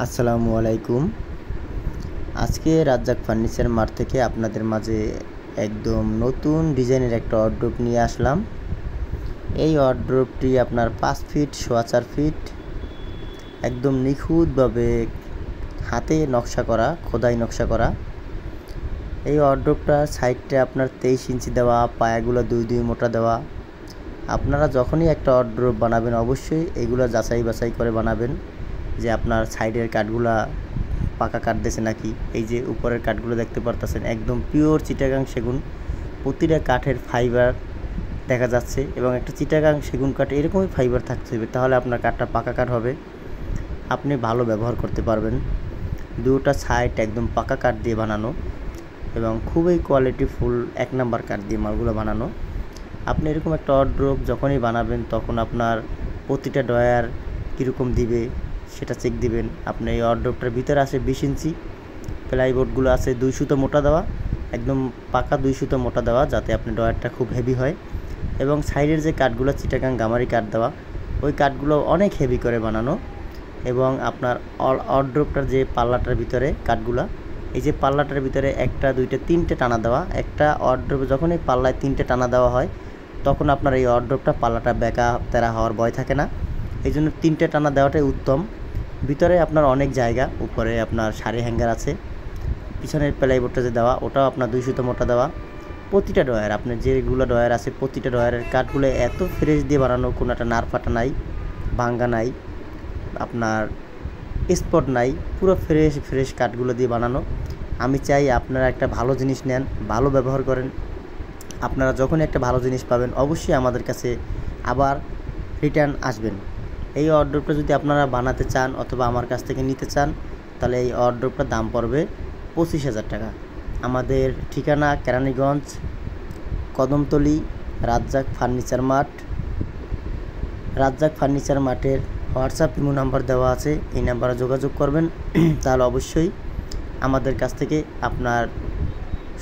আসসালামু আলাইকুম। আজকে রাজ্জাক ফার্নিচার মার্ট থেকে আপনাদের মাঝে একদম নতুন ডিজাইনের একটা ওয়ারড্রোব নিয়ে আসলাম। এই ওয়ারড্রোবটি আপনার 5 ফিট সোয়া 4 ফিট একদম নিখুঁতভাবে হাতে নকশা করা, খোদাই নকশা করা। এই ওয়ারড্রোবটা সাইডটা আপনার 23 ইঞ্চি দেওয়া, পায়াগুলো 2 মোটা দেওয়া। আপনারা যখনই একটা ওয়ারড্রোব বানাবেন অবশ্যই এগুলো যাচাই বাছাই করে বানাবেন যে আপনার সাইডের কাঠগুলা পাকা কাঠ দিয়েছে নাকি। এই যে উপরের কাঠগুলো দেখতে পারতেছেন একদম পিওর চিটাগাং সেগুন, প্রতিটা কাঠের ফাইবার দেখা যাচ্ছে এবং একটা চিটাগাং সেগুন কাঠ এরকমই ফাইবার থাকতে হবে, তাহলে আপনার কাঠটা পাকা কাঠ হবে, আপনি ভালো ব্যবহার করতে পারবেন। দুটো সাইড একদম পাকা কাঠ দিয়ে বানানো এবং খুবই কোয়ালিটিফুল 1 নাম্বার কাঠ দিয়ে মালগুলো বানানো। আপনি এরকম একটা ওয়ারড্রোব যখনই বানাবেন তখন আপনার প্রতিটা ড্রয়ার কীরকম দিবে সেটা চেক দিবেন। আপনি এই ওয়ারড্রোবটার ভিতরে আছে 20 ইঞ্চি, প্লাইবোর্ডগুলো আছে 2 সুতো মোটা দেওয়া, একদম পাকা 2 সুতো মোটা দেওয়া, যাতে আপনি ড্রয়ারটা খুব হেভি হয়। এবং সাইডের যে কাঠগুলো চিটাগাং গামারি কাঠ দেওয়া, ওই কাঠগুলো অনেক হেভি করে বানানো। এবং আপনার ওয়ারড্রোবটার যে পাল্লাটার ভিতরে কাঠগুলা, এই যে পাল্লাটার ভিতরে 1টা 2টা 3টে টানা দেওয়া। একটা ওয়ারড্রোবে যখন এই পাল্লায় 3টে টানা দেওয়া হয় তখন আপনার এই ওয়ারড্রোবটা পাল্লাটা বেঁকা তেরা হওয়ার ভয় থাকে না, এই জন্য 3টে টানা দেওয়াটাই উত্তম। ভিতরে আপনার অনেক জায়গা, উপরে আপনার শাড়ি হ্যাঙ্গার আছে, পিছনের প্লাইবোর্ডটা যে দেওয়া ওটাও আপনার 2 সুতো মোটা দেওয়া। প্রতিটা ড্রয়ার আপনার যেগুলো ড্রয়ার আছে প্রতিটা ড্রয়ারের কাঠগুলো এত ফ্রেশ দিয়ে বানানো, কোনো একটা নার ফাটা নাই, ভাঙ্গা নাই, আপনার স্পট নাই, পুরো ফ্রেশ কাঠগুলো দিয়ে বানানো। আমি চাই আপনারা একটা ভালো জিনিস নেন, ভালো ব্যবহার করেন। আপনারা যখনই একটা ভালো জিনিস পাবেন অবশ্যই আমাদের কাছে আবার রিটার্ন আসবেন। এই ওয়ারড্রোবটা যদি আপনারা বানাতে চান অথবা আমার কাছ থেকে নিতে চান তাহলে এই ওয়ারড্রোবটার দাম পড়বে 25,000 টাকা। আমাদের ঠিকানা Keraniganj, Kadamtali, Razzak furniture mart. Razzak furniture মার্টের হোয়াটসঅ্যাপ ইমো নাম্বার দেওয়া আছে, এই নাম্বারে যোগাযোগ করবেন। তাহলে অবশ্যই আমাদের কাছ থেকে আপনার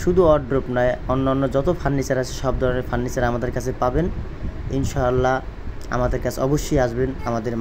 শুধু ওয়ারড্রোব নয়, অন্য যত ফার্নিচার আছে সব ধরনের ফার্নিচার আমাদের কাছে পাবেন। ইনশাআল্লাহ আমাদের কাছে অবশ্যই আসবেন। আমাদের